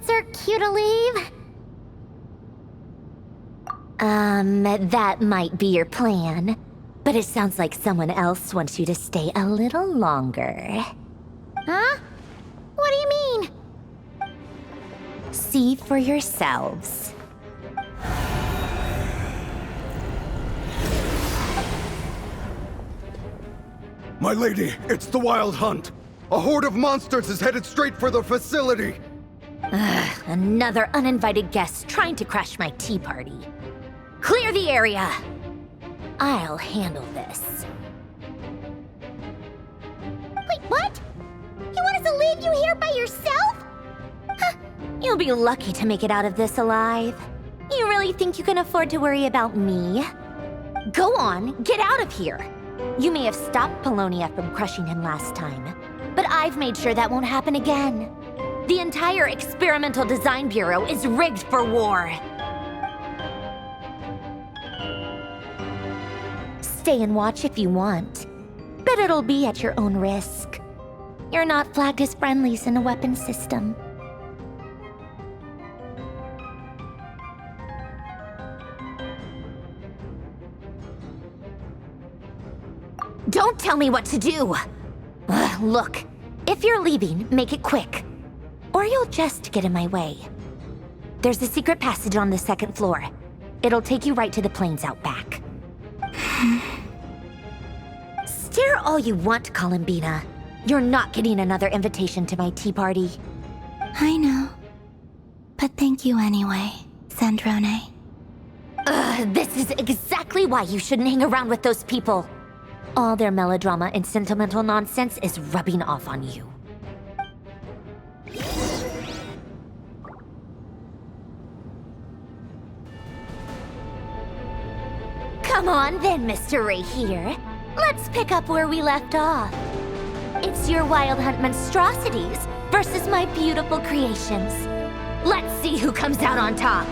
Sir Cutaleave? That might be your plan. But it sounds like someone else wants you to stay a little longer. Huh? What do you mean? See for yourselves. My lady, it's the Wild Hunt. A horde of monsters is headed straight for the facility. Ugh, another uninvited guest trying to crash my tea party. Clear the area! I'll handle this. Wait, what? You want us to leave you here by yourself? Huh, you'll be lucky to make it out of this alive. You really think you can afford to worry about me? Go on, get out of here! You may have stopped Polonia from crushing him last time, but I've made sure that won't happen again. The entire Experimental Design Bureau is rigged for war. Stay and watch if you want, but it'll be at your own risk. You're not flagged as friendlies in the weapons system. Don't tell me what to do! Ugh, look, if you're leaving, make it quick. Or you'll just get in my way. There's a secret passage on the second floor. It'll take you right to the plains out back. Stare all you want, Columbina. You're not getting another invitation to my tea party. I know. But thank you anyway, Sandrone. Ugh, this is exactly why you shouldn't hang around with those people. All their melodrama and sentimental nonsense is rubbing off on you. Come on then, Mr. Ray here. Let's pick up where we left off. It's your Wild Hunt monstrosities versus my beautiful creations. Let's see who comes out on top.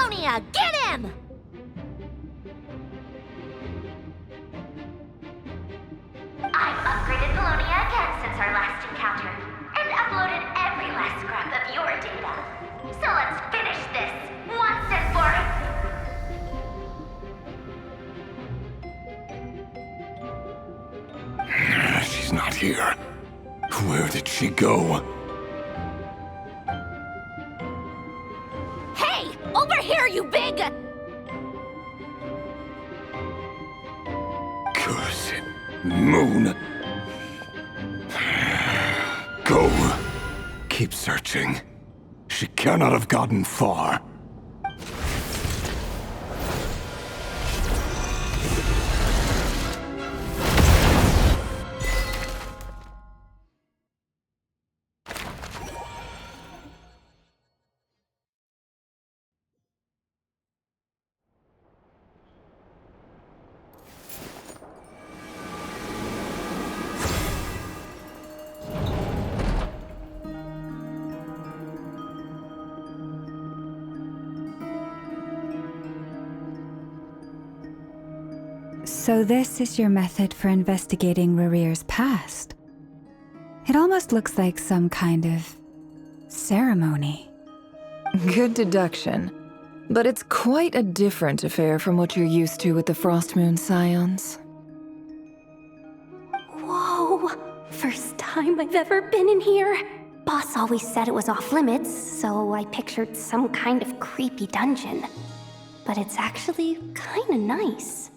Polonia, get him! I've upgraded Polonia again since our last encounter, and uploaded every last scrap of your data. So let's finish this, once and for She's not here. Where did she go? Hey, over here, you big... Curse it. Moon. Go. Keep searching. She cannot have gotten far. So this is your method for investigating Rarir's past. It almost looks like some kind of ceremony. Good deduction. But it's quite a different affair from what you're used to with the Frost Moon Scions. Whoa, first time I've ever been in here. Boss always said it was off limits, so I pictured some kind of creepy dungeon. But it's actually kinda nice.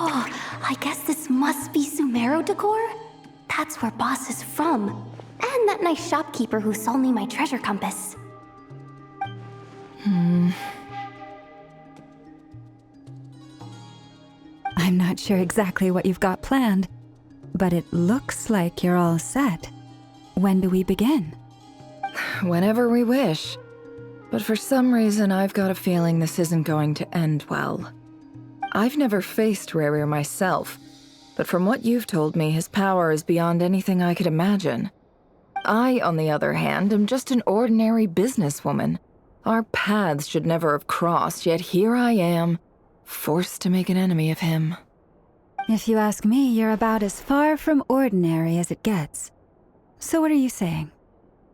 Oh, I guess this must be Sumero decor? That's where Boss is from. And that nice shopkeeper who sold me my treasure compass. I'm not sure exactly what you've got planned, but it looks like you're all set. When do we begin? Whenever we wish. But for some reason, I've got a feeling this isn't going to end well. I've never faced Rarir myself, but from what you've told me, his power is beyond anything I could imagine. I, on the other hand, am just an ordinary businesswoman. Our paths should never have crossed, yet here I am, forced to make an enemy of him. If you ask me, you're about as far from ordinary as it gets. So what are you saying?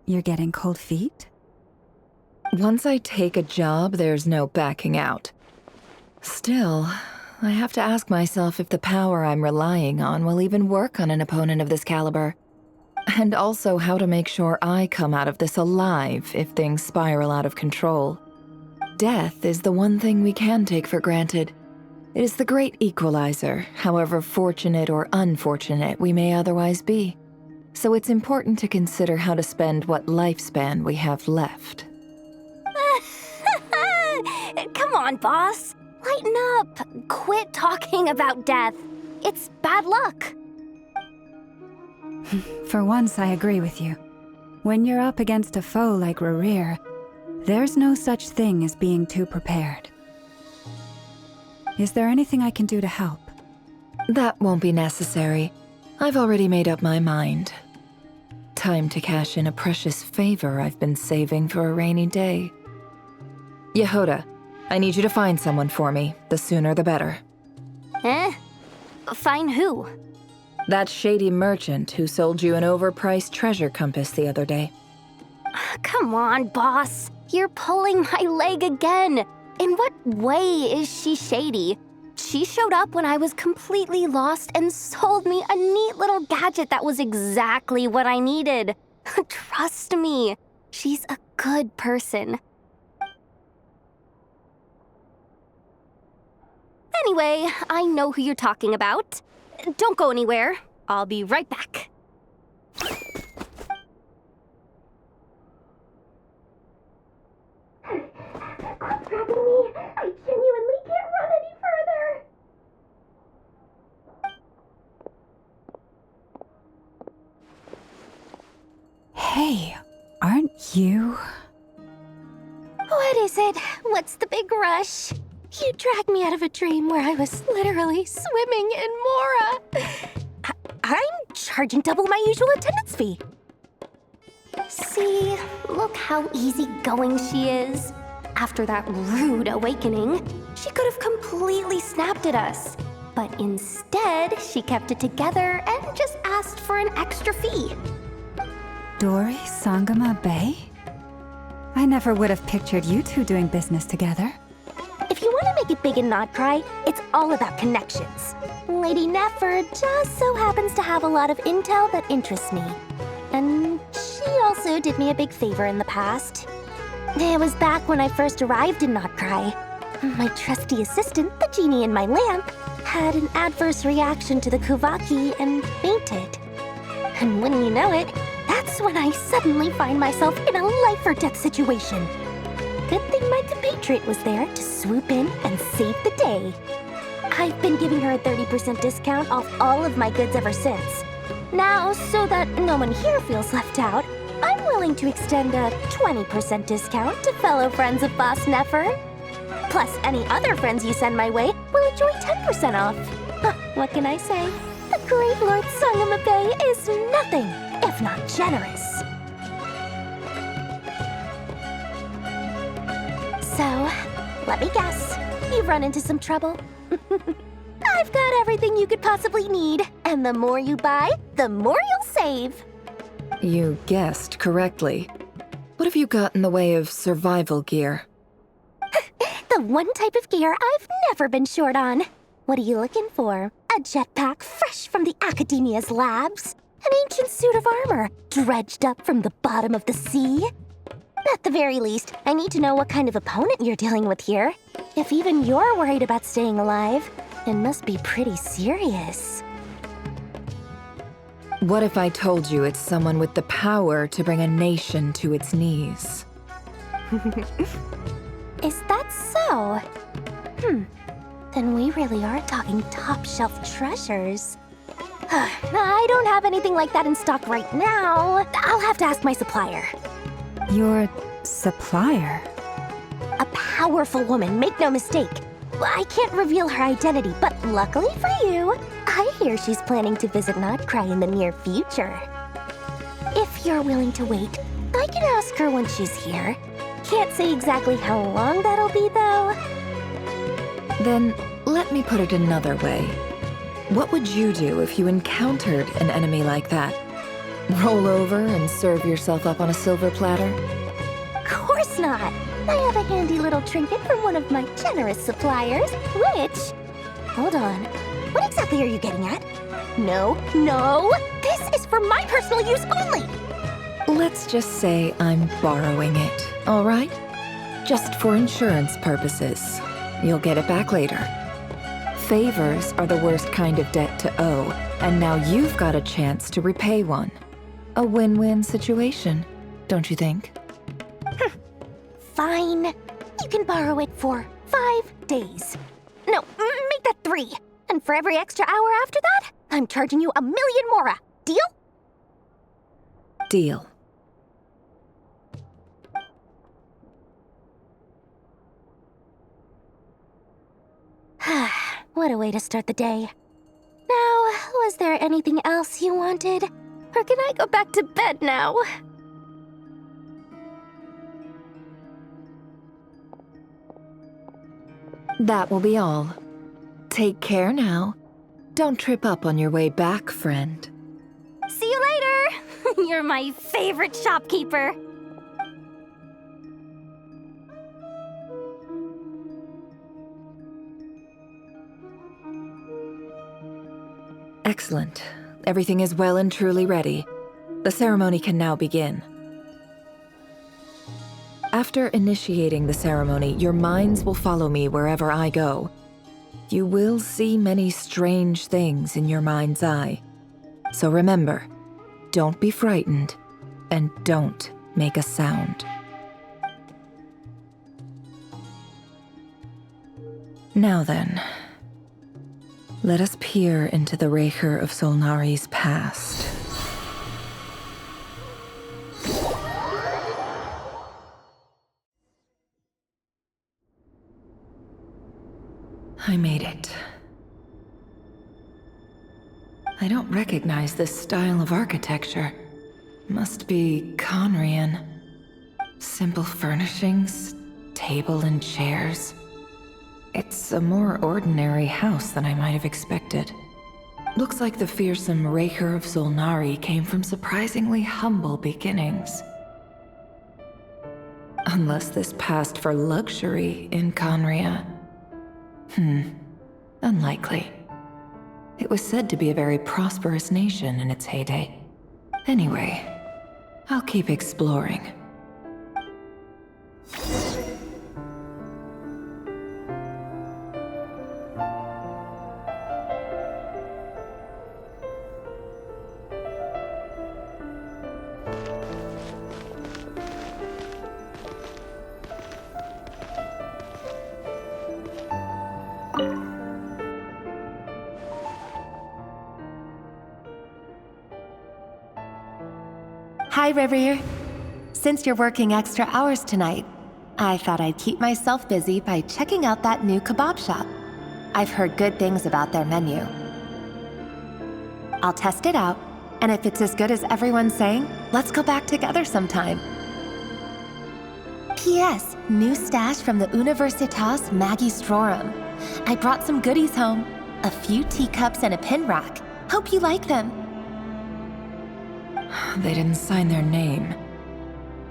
You're getting cold feet? Once I take a job, there's no backing out. Still, I have to ask myself if the power I'm relying on will even work on an opponent of this caliber. And also how to make sure I come out of this alive if things spiral out of control. Death is the one thing we can take for granted. It is the great equalizer, however fortunate or unfortunate we may otherwise be. So it's important to consider how to spend what lifespan we have left. Come on, boss. Lighten up. Quit talking about death. It's bad luck. For once, I agree with you. When you're up against a foe like Rarir, there's no such thing as being too prepared. Is there anything I can do to help? That won't be necessary. I've already made up my mind. Time to cash in a precious favor I've been saving for a rainy day. Yehoda, I need you to find someone for me. The sooner the better. Find who? That shady merchant who sold you an overpriced treasure compass the other day. Come on, boss. You're pulling my leg again. In what way is she shady? She showed up when I was completely lost and sold me a neat little gadget that was exactly what I needed. Trust me, she's a good person. Anyway, I know who you're talking about. Don't go anywhere. I'll be right back. Quit grabbing me. I genuinely can't run any further. Hey, aren't you? What is it? What's the big rush? You dragged me out of a dream where I was literally swimming in Mora. I'm charging double my usual attendance fee. See, look how easygoing she is. After that rude awakening, she could have completely snapped at us. But instead, she kept it together and just asked for an extra fee. Dori Sangama Bay? I never would have pictured you two doing business together. If you want to make it big and not cry, it's all about connections. Lady Nefer just so happens to have a lot of intel that interests me. And she also did me a big favor in the past. It was back when I first arrived in Not Cry. My trusty assistant, the genie in my lamp, had an adverse reaction to the Kuvaki and fainted. And wouldn't you know it, that's when I suddenly find myself in a life-or-death situation. Good thing my compatriot was there to swoop in and save the day. I've been giving her a 30% discount off all of my goods ever since. Now, so that no one here feels left out, I'm willing to extend a 20% discount to fellow friends of Boss Nefer. Plus, any other friends you send my way will enjoy 10% off. What can I say? The great Lord Sangama Bay is nothing if not generous. So, let me guess. You've run into some trouble? I've got everything you could possibly need. And the more you buy, the more you'll save. You guessed correctly. What have you got in the way of survival gear? The one type of gear I've never been short on. What are you looking for? A jetpack fresh from the Academia's labs? An ancient suit of armor dredged up from the bottom of the sea? At the very least, I need to know what kind of opponent you're dealing with here. If even you're worried about staying alive, it must be pretty serious. What if I told you it's someone with the power to bring a nation to its knees? Is that so? Then we really are talking top-shelf treasures. I don't have anything like that in stock right now. I'll have to ask my supplier. Your supplier? A powerful woman, make no mistake. I can't reveal her identity, but luckily for you, I hear she's planning to visit Not Cry in the near future. If you're willing to wait, I can ask her when she's here. Can't say exactly how long that'll be, though. Then, let me put it another way. What would you do if you encountered an enemy like that? Roll over and serve yourself up on a silver platter? Of course not. I have a handy little trinket from one of my generous suppliers, which... Hold on. What exactly are you getting at? No, this is for my personal use only! Let's just say I'm borrowing it, all right? Just for insurance purposes. You'll get it back later. Favors are the worst kind of debt to owe, and now you've got a chance to repay one. A win-win situation, don't you think? Fine. You can borrow it for 5 days. No, make that 3. And for every extra hour after that, I'm charging you 1 million mora. Deal? Deal. What a way to start the day. Now, was there anything else you wanted? Or can I go back to bed now? That will be all. Take care now. Don't trip up on your way back, friend. See you later! You're my favorite shopkeeper. Excellent. Everything is well and truly ready. The ceremony can now begin. After initiating the ceremony, your minds will follow me wherever I go. You will see many strange things in your mind's eye. So remember, don't be frightened, and don't make a sound. Now then, let us peer into the Raker of Solnari's past. I made it. I don't recognize this style of architecture. Must be Conrian. Simple furnishings, table and chairs. It's a more ordinary house than I might have expected. Looks like the fearsome Raker of Zulnari came from surprisingly humble beginnings. Unless this passed for luxury in Conria. Unlikely. It was said to be a very prosperous nation in its heyday. Anyway, I'll keep exploring. Hi, Rivier. Since you're working extra hours tonight, I thought I'd keep myself busy by checking out that new kebab shop. I've heard good things about their menu. I'll test it out, and if it's as good as everyone's saying, let's go back together sometime. P.S. New stash from the Universitas Magistrorum. I brought some goodies home. A few teacups and a pin rack. Hope you like them. They didn't sign their name,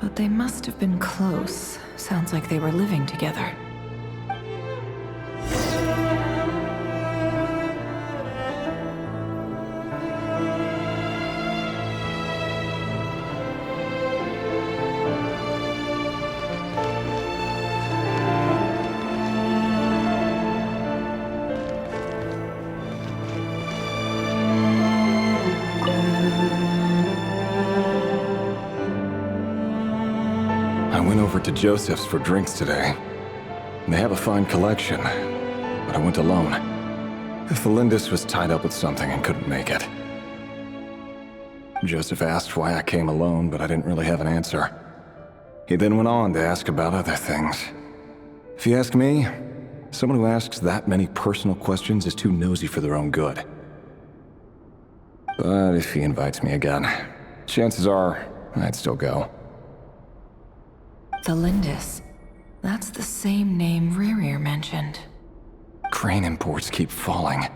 but they must have been close. Sounds like they were living together. To Joseph's for drinks today. They have a fine collection, but I went alone. Felindis was tied up with something and couldn't make it. Joseph asked why I came alone, but I didn't really have an answer. He then went on to ask about other things. If you ask me, someone who asks that many personal questions is too nosy for their own good. But if he invites me again, chances are I'd still go. Felindis. That's the same name Rerir mentioned. Crane imports keep falling.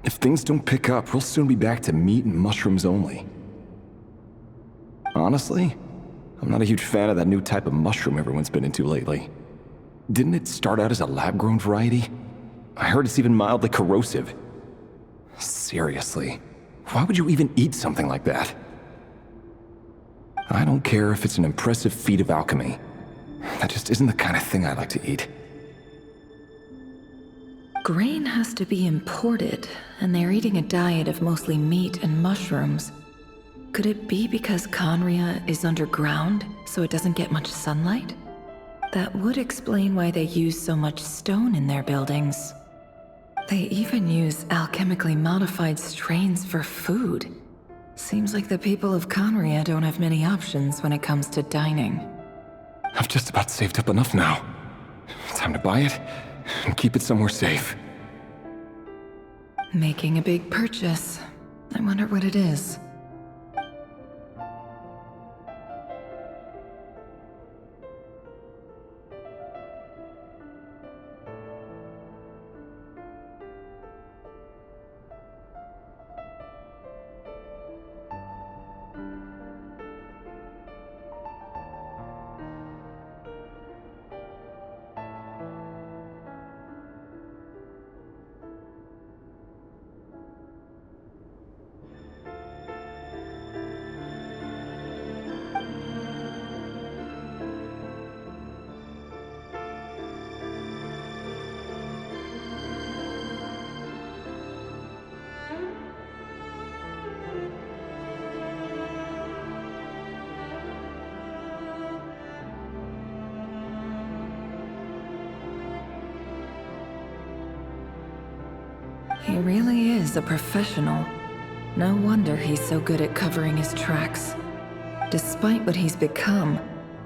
If things don't pick up, we'll soon be back to meat and mushrooms only. Honestly, I'm not a huge fan of that new type of mushroom everyone's been into lately. Didn't it start out as a lab-grown variety? I heard it's even mildly corrosive. Seriously, why would you even eat something like that? I don't care if it's an impressive feat of alchemy. That just isn't the kind of thing I like to eat. Grain has to be imported, and they're eating a diet of mostly meat and mushrooms. Could it be because Conria is underground, so it doesn't get much sunlight? That would explain why they use so much stone in their buildings. They even use alchemically modified strains for food. Seems like the people of Conria don't have many options when it comes to dining. I've just about saved up enough now. Time to buy it and keep it somewhere safe. Making a big purchase. I wonder what it is. He really is a professional. No wonder he's so good at covering his tracks. Despite what he's become,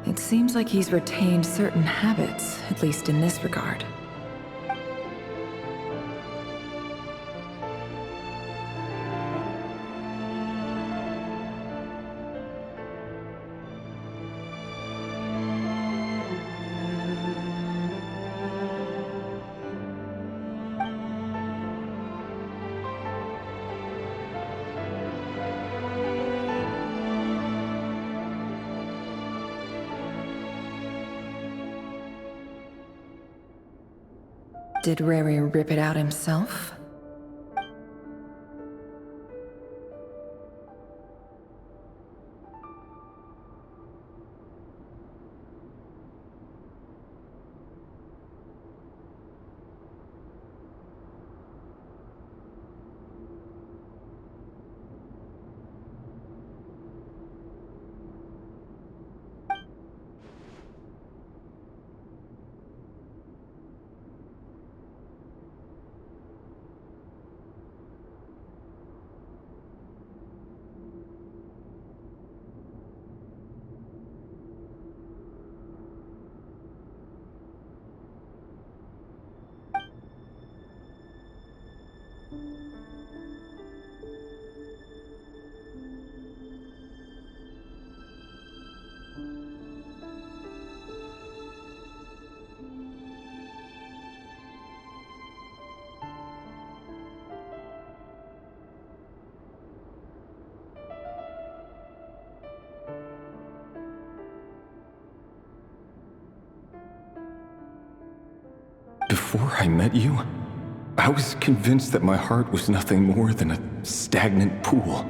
it seems like he's retained certain habits, at least in this regard. Did Rary rip it out himself? Before I met you, I was convinced that my heart was nothing more than a stagnant pool.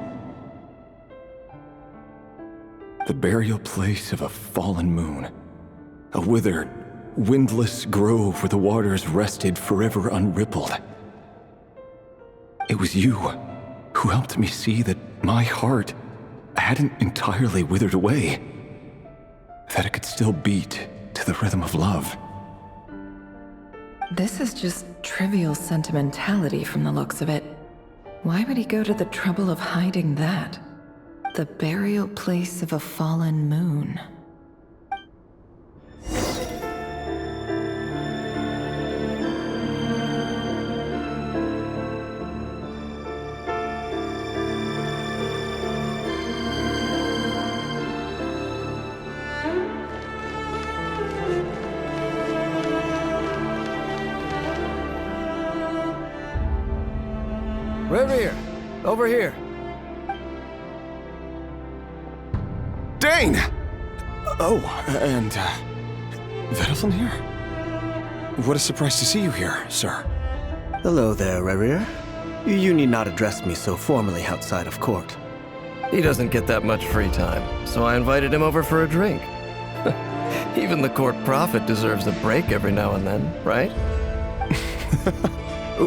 The burial place of a fallen moon. A withered, windless grove where the waters rested forever unrippled. It was you who helped me see that my heart hadn't entirely withered away. That it could still beat to the rhythm of love. This is just trivial sentimentality from the looks of it. Why would he go to the trouble of hiding that? The burial place of a fallen moon. Reverie, over here. Dane! Oh, and, Vedelin here? What a surprise to see you here, sir. Hello there, Reverie. You need not address me so formally outside of court. He doesn't get that much free time, so I invited him over for a drink. Even the court prophet deserves a break every now and then, right?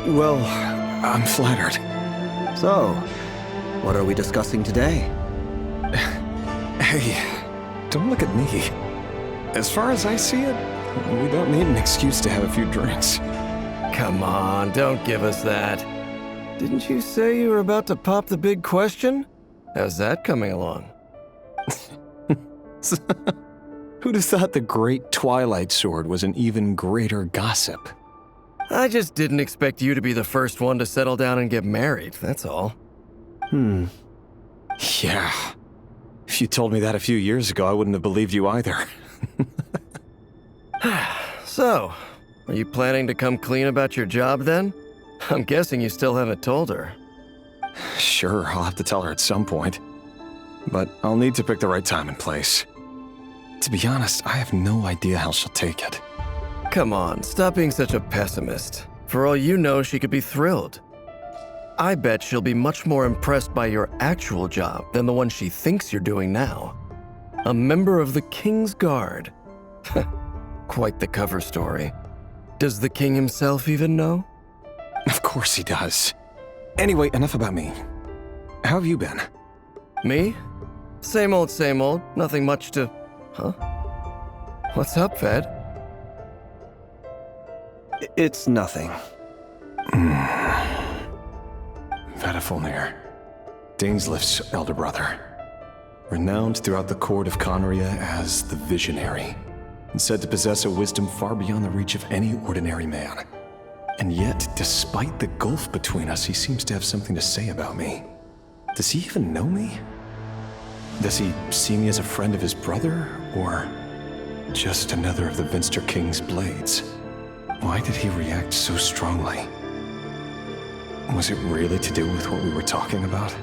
Well, I'm flattered. So, what are we discussing today? Hey, don't look at me. As far as I see it, we don't need an excuse to have a few drinks. Come on, don't give us that. Didn't you say you were about to pop the big question? How's that coming along? Who'd have thought the great Twilight Sword was an even greater gossip? I just didn't expect you to be the first one to settle down and get married, that's all. Yeah. If you told me that a few years ago, I wouldn't have believed you either. So, are you planning to come clean about your job then? I'm guessing you still haven't told her. Sure, I'll have to tell her at some point. But I'll need to pick the right time and place. To be honest, I have no idea how she'll take it. Come on, stop being such a pessimist. For all you know, she could be thrilled. I bet she'll be much more impressed by your actual job than the one she thinks you're doing now. A member of the King's Guard. Quite the cover story. Does the king himself even know? Of course he does. Anyway, enough about me. How have you been? Me? Same old, nothing much to... Huh? What's up, Ved? It's nothing. Vedifulnir, Dainslift's elder brother. Renowned throughout the court of Conria as the Visionary, and said to possess a wisdom far beyond the reach of any ordinary man. And yet, despite the gulf between us, he seems to have something to say about me. Does he even know me? Does he see me as a friend of his brother, or just another of the Vinster King's blades? Why did he react so strongly? Was it really to do with what we were talking about?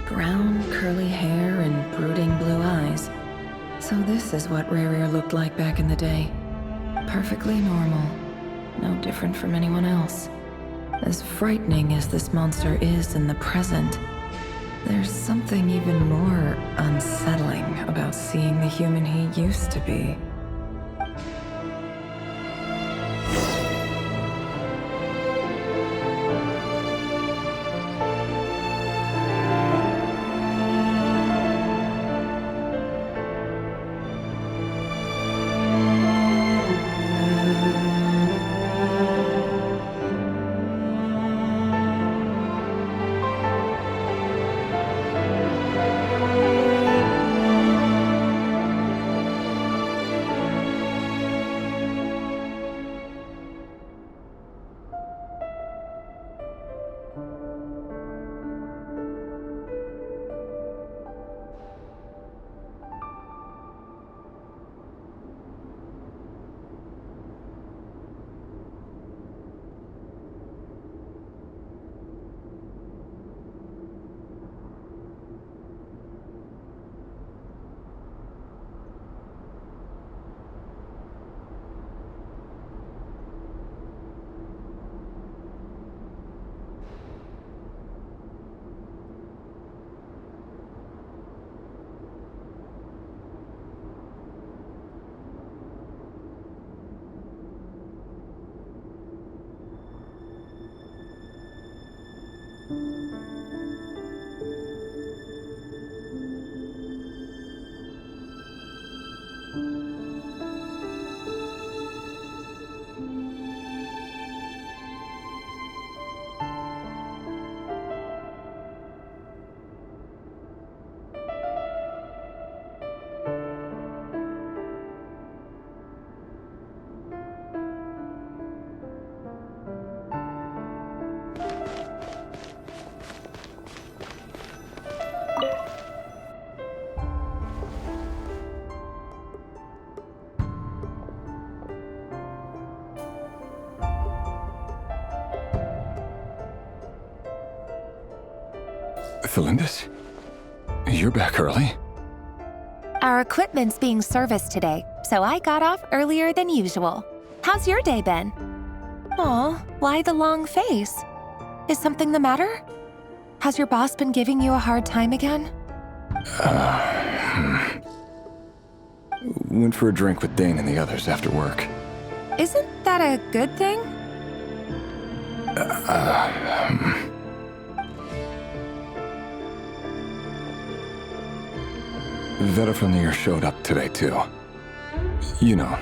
Brown, curly hair and brooding blue eyes. So this is what Rarier looked like back in the day. perfectly normal. No different from anyone else. As frightening as this monster is in the present, there's something even more unsettling about seeing the human he used to be. Felindis? You're back early? Our equipment's being serviced today, so I got off earlier than usual. How's your day been? Aw, why the long face? Is something the matter? Has your boss been giving you a hard time again? Went for a drink with Dane and the others after work. Isn't that a good thing? Vedifilnir showed up today, too. You know,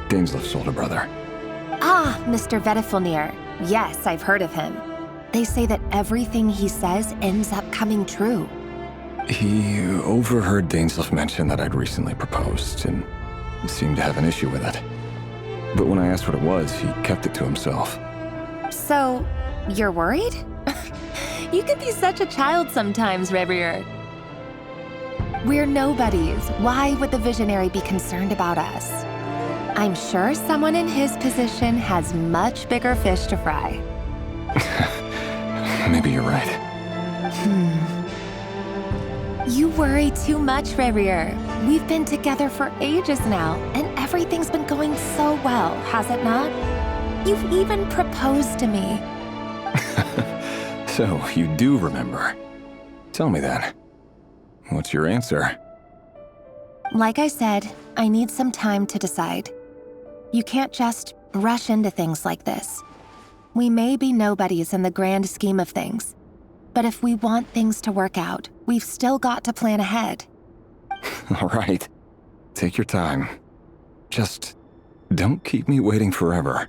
Daneslif's older brother. Ah, Mr. Vedifilnir. Yes, I've heard of him. They say that everything he says ends up coming true. He overheard Daneslif mention that I'd recently proposed, and seemed to have an issue with it. But when I asked what it was, he kept it to himself. So, you're worried? You can be such a child sometimes, Revier. We're nobodies. Why would the Visionary be concerned about us? I'm sure someone in his position has much bigger fish to fry. Maybe you're right. You worry too much, Revier. We've been together for ages now, and everything's been going so well, has it not? You've even proposed to me. So, you do remember. Tell me then. What's your answer? Like I said, I need some time to decide. You can't just rush into things like this. We may be nobodies in the grand scheme of things, but if we want things to work out, we've still got to plan ahead. All right. Take your time. Just don't keep me waiting forever.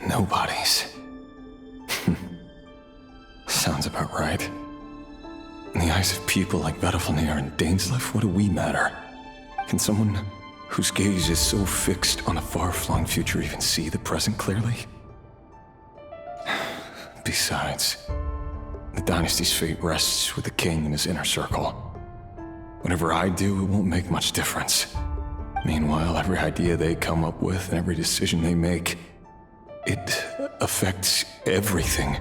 Nobodies. Sounds about right. In the eyes of people like Vedifilnir and Daneslif, what do we matter? Can someone whose gaze is so fixed on a far-flung future even see the present clearly? Besides, the dynasty's fate rests with the king and his inner circle. Whatever I do, it won't make much difference. Meanwhile, every idea they come up with and every decision they make, it affects everything.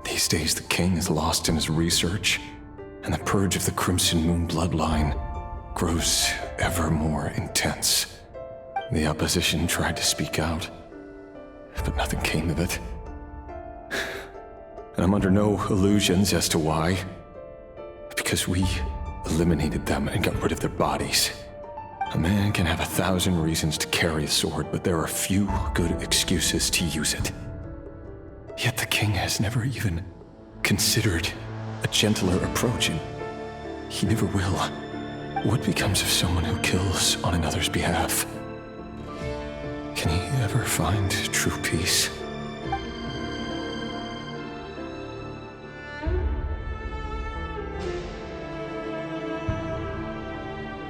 These days, the king is lost in his research, and the purge of the Crimson Moon bloodline grows ever more intense. The opposition tried to speak out, but nothing came of it. And I'm under no illusions as to why. Because we eliminated them and got rid of their bodies. A man can have 1,000 reasons to carry a sword, but there are few good excuses to use it. Yet the king has never even considered a gentler approach, and he never will. What becomes of someone who kills on another's behalf? Can he ever find true peace?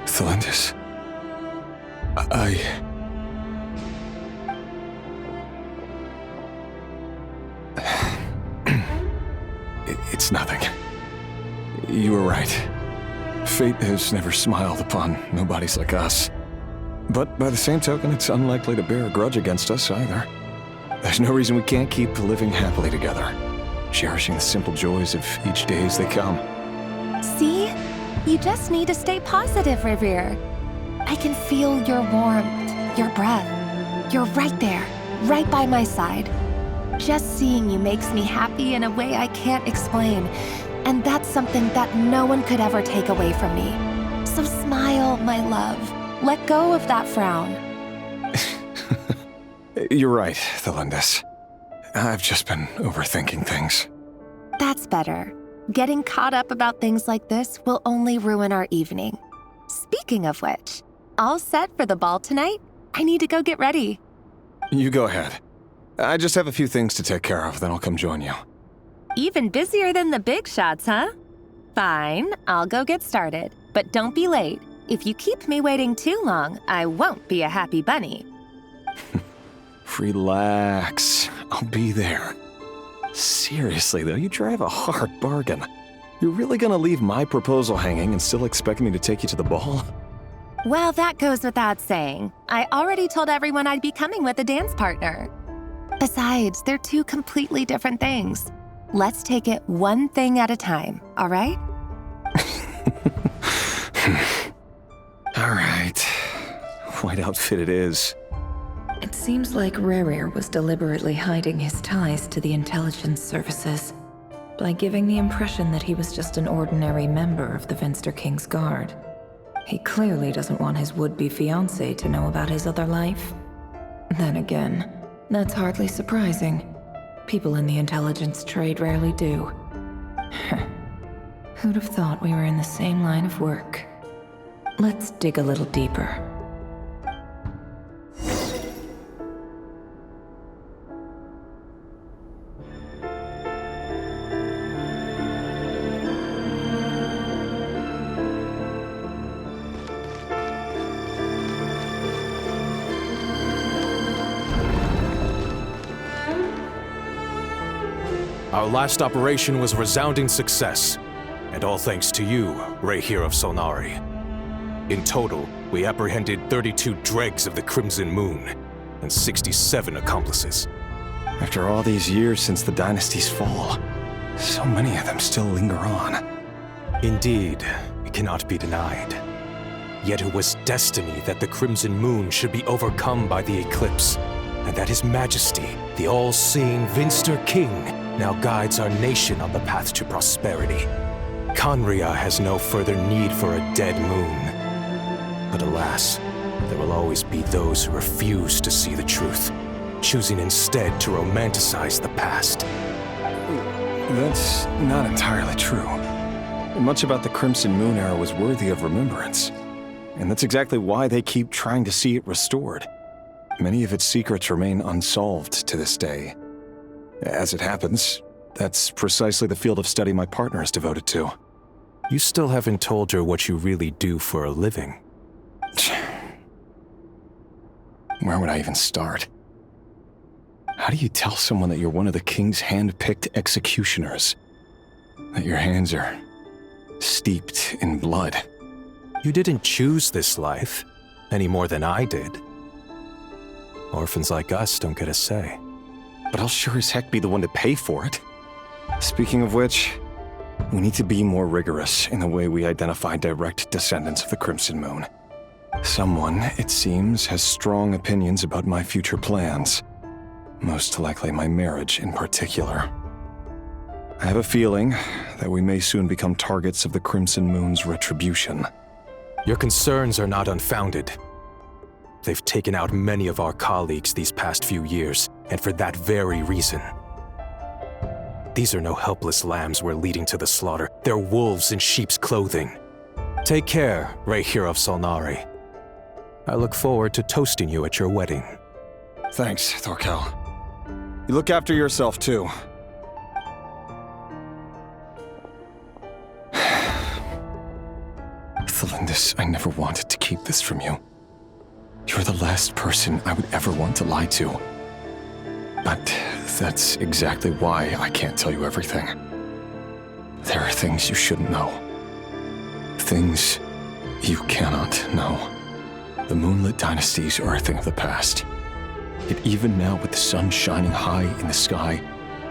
Thelendis, It's nothing. You were right. Fate has never smiled upon nobodies like us. But by the same token, it's unlikely to bear a grudge against us either. There's no reason we can't keep living happily together, cherishing the simple joys of each day as they come. See? You just need to stay positive, Revere. I can feel your warmth, your breath. You're right there, right by my side. Just seeing you makes me happy in a way I can't explain. And that's something that no one could ever take away from me. So smile, my love. Let go of that frown. You're right, Thelendis. I've just been overthinking things. That's better. Getting caught up about things like this will only ruin our evening. Speaking of which, all set for the ball tonight? I need to go get ready. You go ahead. I just have a few things to take care of, then I'll come join you. Even busier than the big shots, huh? Fine, I'll go get started. But don't be late. If you keep me waiting too long, I won't be a happy bunny. Relax. I'll be there. Seriously, though, you drive a hard bargain. You're really gonna leave my proposal hanging and still expect me to take you to the ball? Well, that goes without saying. I already told everyone I'd be coming with a dance partner. Besides, they're two completely different things. Let's take it one thing at a time, all right? All right. White outfit it is. It seems like Rerir was deliberately hiding his ties to the intelligence services by giving the impression that he was just an ordinary member of the Venster King's Guard. He clearly doesn't want his would-be fiancée to know about his other life. Then again, that's hardly surprising. People in the intelligence trade rarely do. Who'd have thought we were in the same line of work? Let's dig a little deeper. Our last operation was a resounding success, and all thanks to you, Reihir of Solnari. In total, we apprehended 32 dregs of the Crimson Moon, and 67 accomplices. After all these years since the dynasty's fall, so many of them still linger on. Indeed, it cannot be denied. Yet it was destiny that the Crimson Moon should be overcome by the eclipse, and that His Majesty, the all-seeing Venster King, now guides our nation on the path to prosperity. Conria has no further need for a dead moon. But alas, there will always be those who refuse to see the truth, choosing instead to romanticize the past. That's not entirely true. Much about the Crimson Moon era was worthy of remembrance, and that's exactly why they keep trying to see it restored. Many of its secrets remain unsolved to this day. As it happens, that's precisely the field of study my partner is devoted to. You still haven't told her what you really do for a living. Where would I even start? How do you tell someone that you're one of the king's hand-picked executioners? That your hands are steeped in blood? You didn't choose this life, any more than I did. Orphans like us don't get a say. But I'll sure as heck be the one to pay for it. Speaking of which, we need to be more rigorous in the way we identify direct descendants of the Crimson Moon. Someone, it seems, has strong opinions about my future plans. Most likely my marriage in particular. I have a feeling that we may soon become targets of the Crimson Moon's retribution. Your concerns are not unfounded. They've taken out many of our colleagues these past few years, and for that very reason. These are no helpless lambs we're leading to the slaughter. They're wolves in sheep's clothing. Take care, Rehir of Solnari. I look forward to toasting you at your wedding. Thanks, Thorkel. You look after yourself, too. Thelindis, I never wanted to keep this from you. You're the last person I would ever want to lie to. But that's exactly why I can't tell you everything. There are things you shouldn't know. Things you cannot know. The moonlit dynasties are a thing of the past. Yet even now, with the sun shining high in the sky,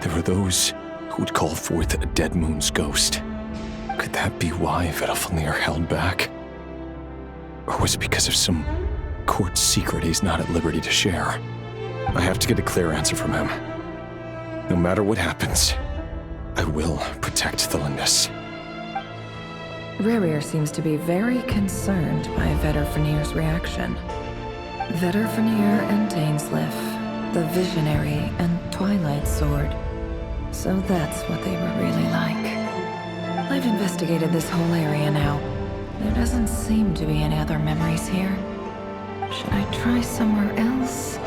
there are those who would call forth a dead moon's ghost. Could that be why Vedalfnir held back? Or was it because of some court secret he's not at liberty to share? I have to get a clear answer from him. No matter what happens, I will protect Thelindis. Rerir seems to be very concerned by Vedalfnir's reaction. Vedalfnir and Dainsleif, the Visionary and Twilight Sword. So that's what they were really like. I've investigated this whole area now. There doesn't seem to be any other memories here. Should I try somewhere else?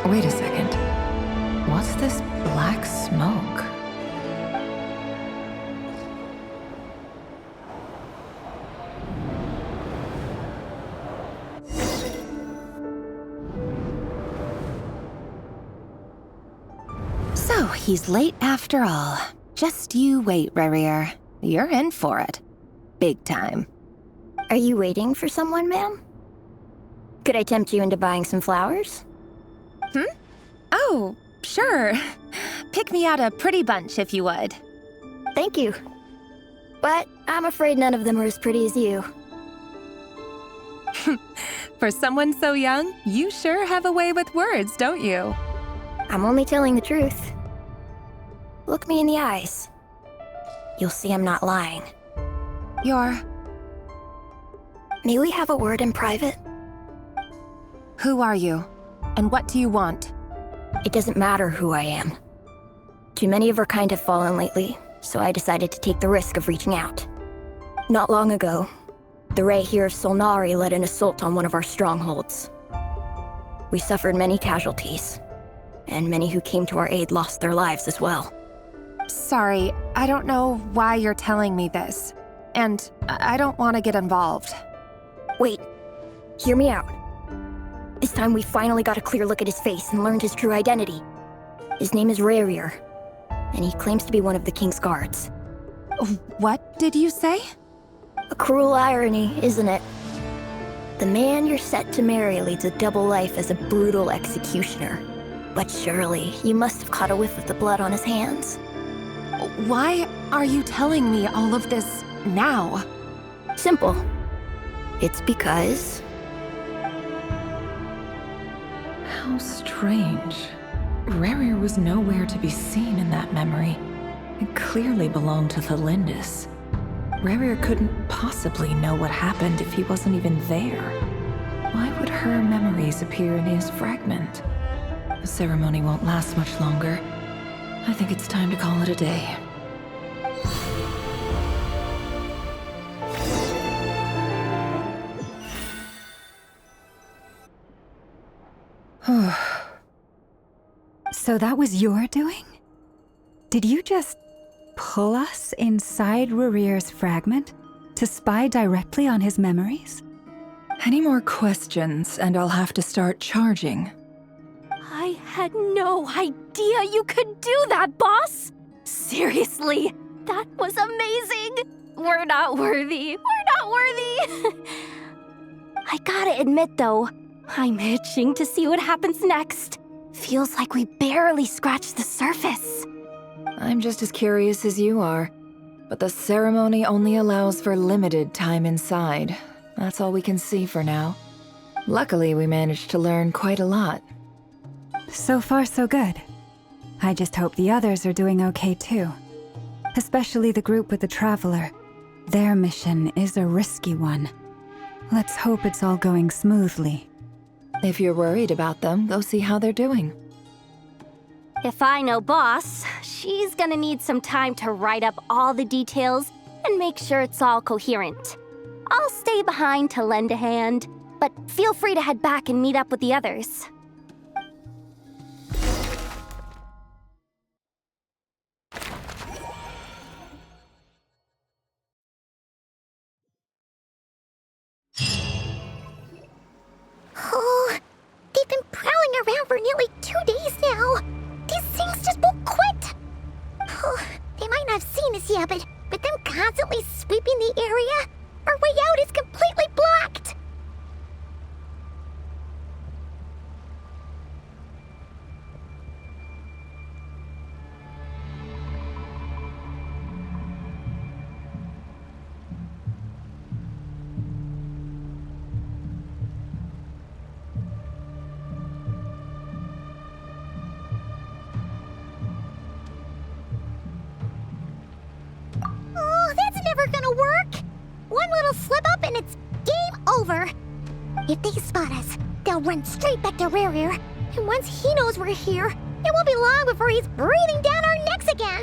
Wait a second. What's this black smoke? So, he's late after all. Just you wait, Rerir. You're in for it. Big time. Are you waiting for someone, ma'am? Could I tempt you into buying some flowers? Oh, sure. Pick me out a pretty bunch if you would. Thank you. But I'm afraid none of them are as pretty as you. For someone so young, you sure have a way with words, don't you? I'm only telling the truth. Look me in the eyes. You'll see I'm not lying. May we have a word in private? Who are you? And what do you want? It doesn't matter who I am. Too many of our kind have fallen lately, so I decided to take the risk of reaching out. Not long ago, the Rehir of Solnari led an assault on one of our strongholds. We suffered many casualties, and many who came to our aid lost their lives as well. Sorry, I don't know why you're telling me this. And I don't want to get involved. Wait, hear me out. This time we finally got a clear look at his face and learned his true identity. His name is Rerir, and he claims to be one of the King's guards. What did you say? A cruel irony, isn't it? The man you're set to marry leads a double life as a brutal executioner. But surely, you must have caught a whiff of the blood on his hands. Why are you telling me all of this now? Simple. It's because... How strange. Rerir was nowhere to be seen in that memory. It clearly belonged to Thelindis. Rerir couldn't possibly know what happened if he wasn't even there. Why would her memories appear in his fragment? The ceremony won't last much longer. I think it's time to call it a day. So that was your doing? Did you just pull us inside Rerir's fragment to spy directly on his memories? Any more questions, and I'll have to start charging. I had no idea you could do that, boss! Seriously, that was amazing! We're not worthy. We're not worthy! I gotta admit, though, I'm itching to see what happens next. Feels like we barely scratched the surface. I'm just as curious as you are, but the ceremony only allows for limited time inside. That's all we can see for now. Luckily, we managed to learn quite a lot. So far, so good. I just hope the others are doing okay too. Especially the group with the Traveler. Their mission is a risky one. Let's hope it's all going smoothly. If you're worried about them, go see how they're doing. If I know Boss, she's gonna need some time to write up all the details and make sure it's all coherent. I'll stay behind to lend a hand, but feel free to head back and meet up with the others. Oh, they've been prowling around for nearly 2 days now. These things just won't quit. Oh, they might not have seen us yet, but them constantly sweeping the area, our way out is completely blocked. Oh, that's never gonna work. One little slip up and it's game over. If they spot us, they'll run straight back to Rear. And once he knows we're here, it won't be long before he's breathing down our necks again.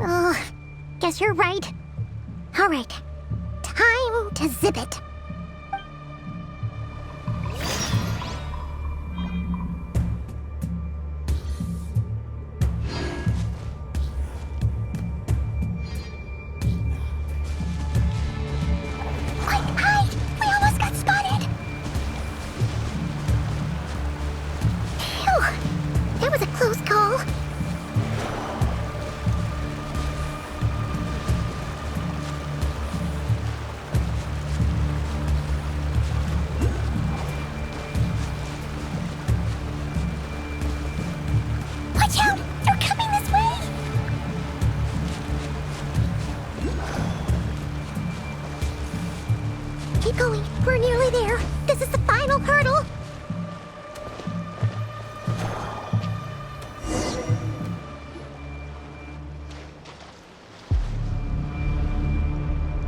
Oh, guess you're right. All right, time to zip it. Quick, hide! We almost got spotted! Phew, that was a close call. Watch out! They're coming this way! Keep going. We're nearly there. This is the final hurdle.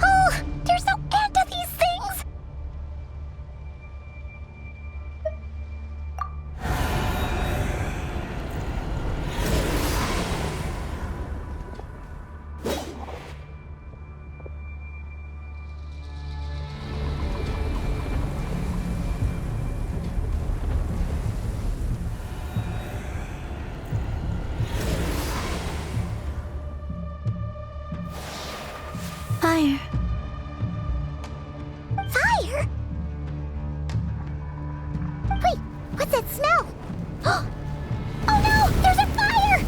Oh, there's no end to these things! Fire. Fire? Wait, what's that smell? Oh no, there's a fire!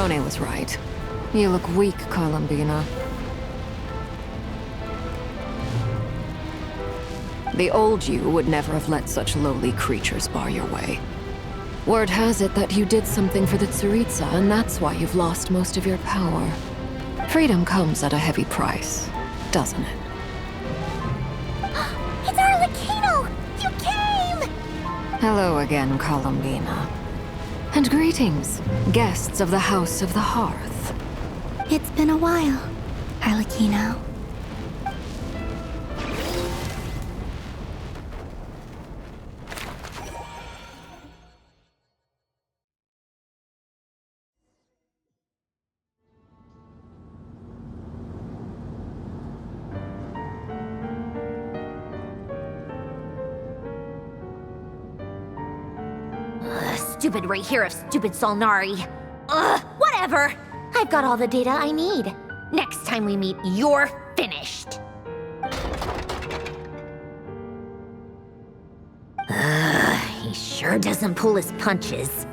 Drone was right. You look weak, Columbina. The old you would never have let such lowly creatures bar your way. Word has it that you did something for the Tsaritsa, and that's why you've lost most of your power. Freedom comes at a heavy price, doesn't it? It's Arlecchino! You came! Hello again, Columbina. And greetings, guests of the House of the Hearth. It's been a while, Arlecchino. Stupid right here of stupid Solnari. Ugh, whatever. I've got all the data I need. Next time we meet, you're finished. He sure doesn't pull his punches.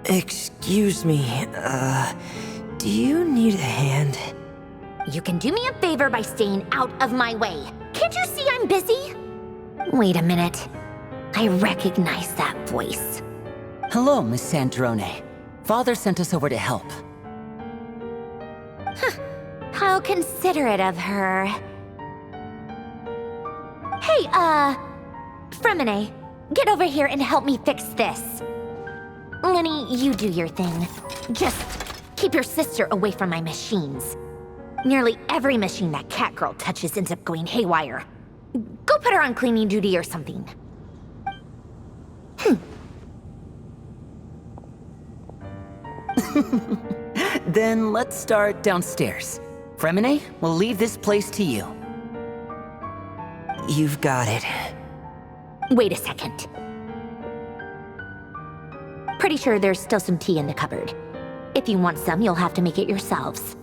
Excuse me, do you need a hand? You can do me a favor by staying out of my way. Can't you see I'm busy? Wait a minute. I recognize that voice. Hello, Miss Sandrone. Father sent us over to help. How considerate of her. Hey, Fremine, get over here and help me fix this. Lenny, you do your thing. Just keep your sister away from my machines. Nearly every machine that Catgirl touches ends up going haywire. Go put her on cleaning duty or something. Then let's start downstairs. Fremine, we'll leave this place to you. You've got it. Wait a second. Pretty sure there's still some tea in the cupboard. If you want some, you'll have to make it yourselves.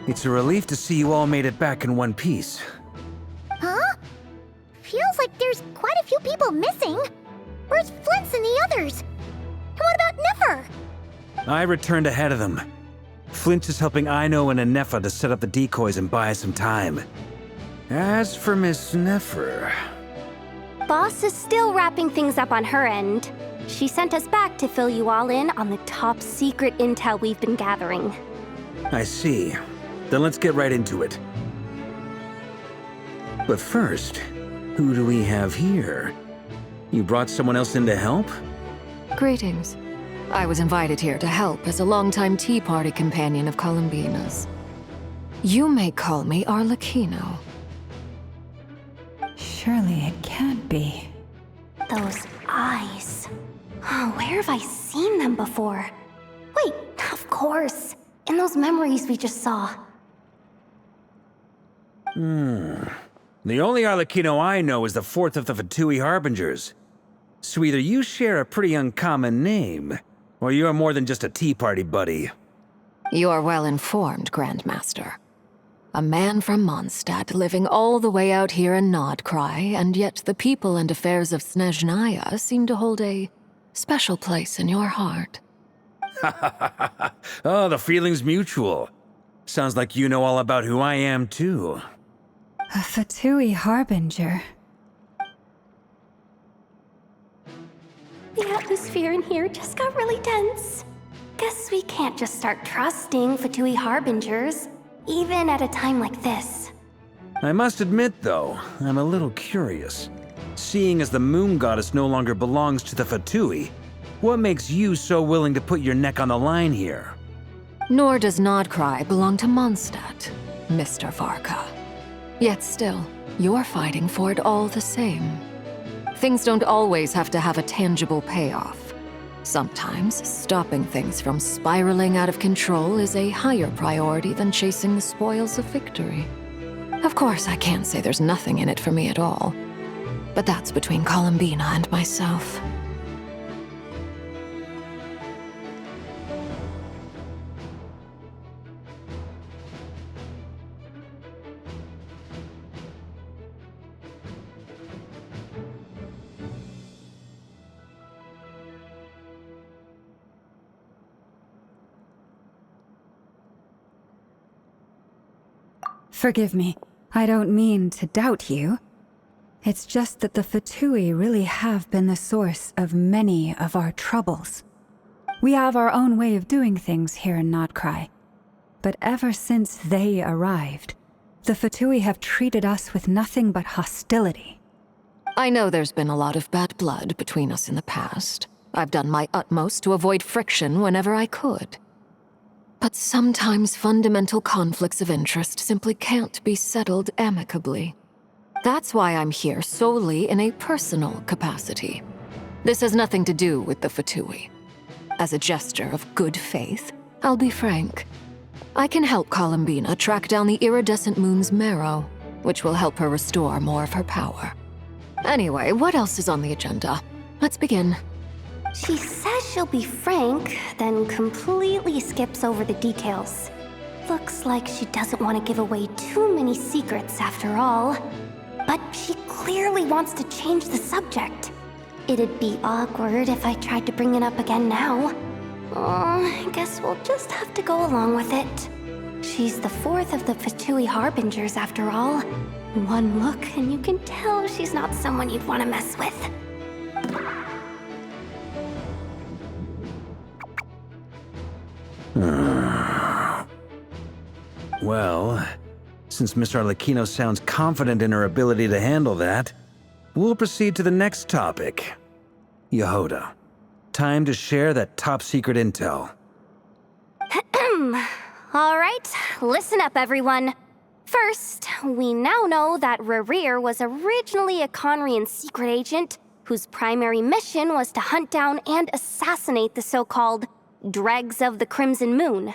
It's a relief to see you all made it back in one piece. Huh? Feels like there's quite a few people missing. Where's Flint's and the others? And what about Nefer? I returned ahead of them. Flint is helping Aino and Anefa to set up the decoys and buy us some time. As for Miss Nefer... Boss is still wrapping things up on her end. She sent us back to fill you all in on the top secret intel we've been gathering. I see. Then let's get right into it. But first, who do we have here? You brought someone else in to help? Greetings. I was invited here to help as a longtime Tea Party companion of Columbina's. You may call me Arlecchino. Surely it can't be. Those eyes. Oh, where have I seen them before? Wait, of course. In those memories we just saw. The only Arlecchino I know is the fourth of the Fatui Harbingers. So either you share a pretty uncommon name, or you're more than just a tea party buddy. You are well informed, Grandmaster. A man from Mondstadt living all the way out here in Nodcry, and yet the people and affairs of Snezhnaya seem to hold a special place in your heart. Oh, the feeling's mutual. Sounds like you know all about who I am, too. A Fatui Harbinger. The atmosphere in here just got really tense. Guess we can't just start trusting Fatui Harbingers, even at a time like this. I must admit, though, I'm a little curious. Seeing as the moon goddess no longer belongs to the Fatui, what makes you so willing to put your neck on the line here? Nor does Nodcry belong to Mondstadt, Mr. Varka. Yet still, you're fighting for it all the same. Things don't always have to have a tangible payoff. Sometimes, stopping things from spiraling out of control is a higher priority than chasing the spoils of victory. Of course, I can't say there's nothing in it for me at all. But that's between Columbina and myself. Forgive me, I don't mean to doubt you. It's just that the Fatui really have been the source of many of our troubles. We have our own way of doing things here in Nodcry. But ever since they arrived, the Fatui have treated us with nothing but hostility. I know there's been a lot of bad blood between us in the past. I've done my utmost to avoid friction whenever I could. But sometimes fundamental conflicts of interest simply can't be settled amicably. That's why I'm here solely in a personal capacity. This has nothing to do with the Fatui. As a gesture of good faith, I'll be frank. I can help Columbina track down the iridescent moon's marrow, which will help her restore more of her power. Anyway, what else is on the agenda? Let's begin. She says she'll be frank, then completely skips over the details. Looks like she doesn't want to give away too many secrets after all. But she clearly wants to change the subject. It'd be awkward if I tried to bring it up again now. I guess we'll just have to go along with it. She's the fourth of the Fatui Harbingers after all. One look and you can tell she's not someone you'd want to mess with. Well, since Miss Arlecchino sounds confident in her ability to handle that, we'll proceed to the next topic. Yehoda, time to share that top-secret intel. All right, listen up, everyone. First, we now know that Rerir was originally a Conrian secret agent whose primary mission was to hunt down and assassinate the so-called Dregs of the Crimson Moon.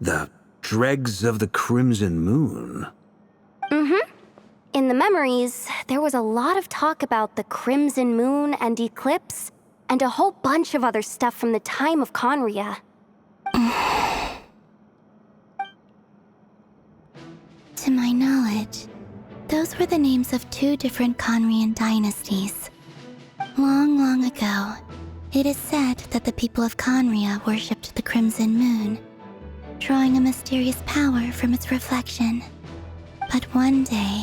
The Dregs of the Crimson Moon? Mm-hmm. In the memories, there was a lot of talk about the Crimson Moon and Eclipse, and a whole bunch of other stuff from the time of Conria. To my knowledge, those were the names of two different Conrian dynasties. Long, long ago, it is said that the people of Conria worshipped the Crimson Moon, drawing a mysterious power from its reflection. But one day,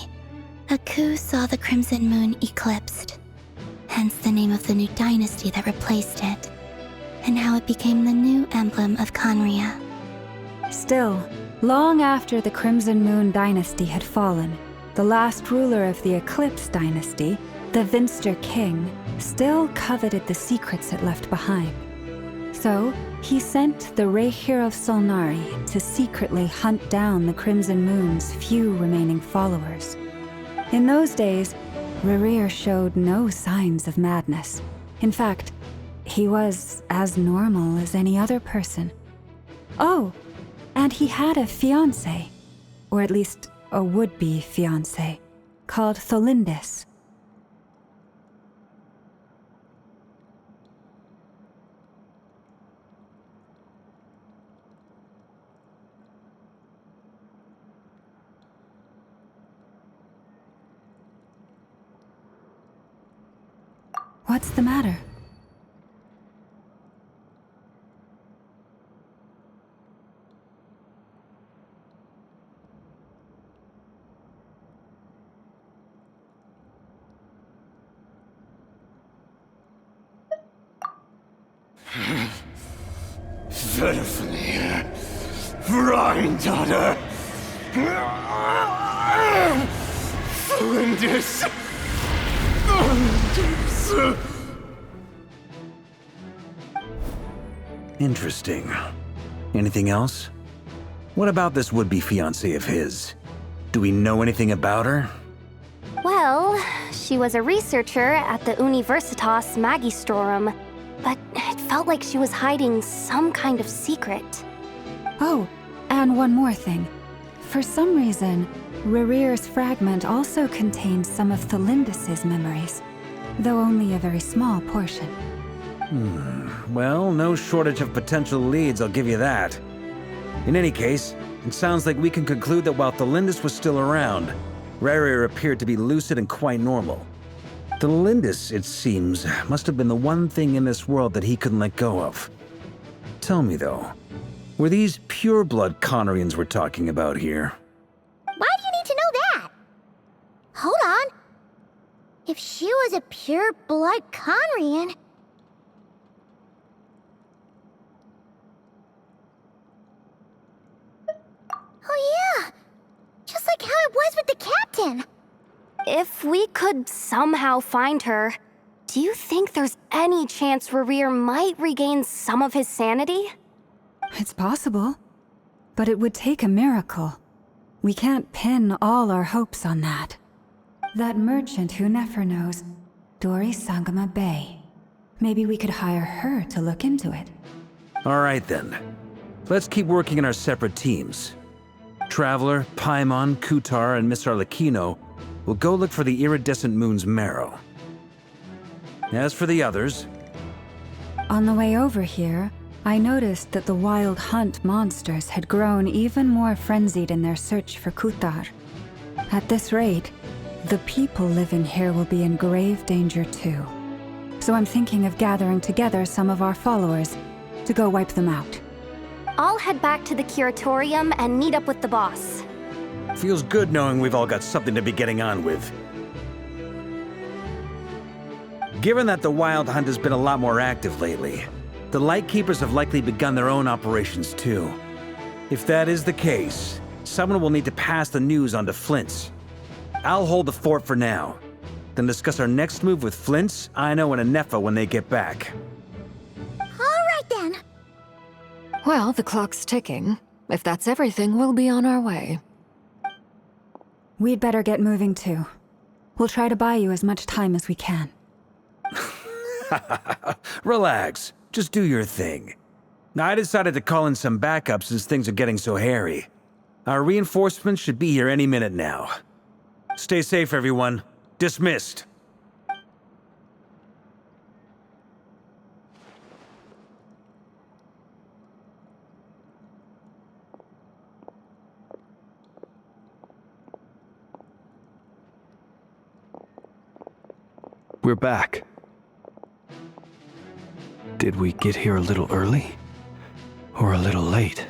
a coup saw the Crimson Moon eclipsed, hence the name of the new dynasty that replaced it, and how it became the new emblem of Conria. Still, long after the Crimson Moon dynasty had fallen, the last ruler of the Eclipse dynasty, the Vinster King, still coveted the secrets it left behind. So, he sent the Rehir of Solnari to secretly hunt down the Crimson Moon's few remaining followers. In those days, Rerir showed no signs of madness. In fact, he was as normal as any other person. Oh, and he had a fiancé, or at least a would-be fiancé, called Tholindis. What's the matter? Pitifully, Granddaughter! Flinders! Interesting. Anything else? What about this would-be fiancé of his? Do we know anything about her? Well, she was a researcher at the Universitas Magistrorum, but it felt like she was hiding some kind of secret. Oh, and one more thing. For some reason, Rerir's fragment also contained some of Tholindis' memories, though only a very small portion. Well, no shortage of potential leads, I'll give you that. In any case, it sounds like we can conclude that while Tholindis was still around, Rerir appeared to be lucid and quite normal. Tholindis, it seems, must have been the one thing in this world that he couldn't let go of. Tell me though, were these pure-blood Conorians we're talking about here? Why do you need to know that? Hold on. If she was a pure-blood Conrian... Oh yeah! Just like how it was with the captain! If we could somehow find her, do you think there's any chance Rerir might regain some of his sanity? It's possible, but it would take a miracle. We can't pin all our hopes on that. That merchant who never knows, Dori Sangama Bay. Maybe we could hire her to look into it. All right then. Let's keep working in our separate teams. Traveler, Paimon, Kutar, and Miss Arlecchino will go look for the iridescent moon's marrow. As for the others... On the way over here, I noticed that the Wild Hunt monsters had grown even more frenzied in their search for Kutar. At this rate, the people living here will be in grave danger too. So I'm thinking of gathering together some of our followers to go wipe them out. I'll head back to the curatorium and meet up with the boss. Feels good knowing we've all got something to be getting on with. Given that the Wild Hunt has been a lot more active lately, the Lightkeepers have likely begun their own operations too. If that is the case, someone will need to pass the news on to Flint's. I'll hold the fort for now, then discuss our next move with Flint's, Aino, and Anefa when they get back. All right then. Well, the clock's ticking. If that's everything, we'll be on our way. We'd better get moving too. We'll try to buy you as much time as we can. Relax. Just do your thing. I decided to call in some backup since things are getting so hairy. Our reinforcements should be here any minute now. Stay safe, everyone. Dismissed. We're back. Did we get here a little early? Or a little late?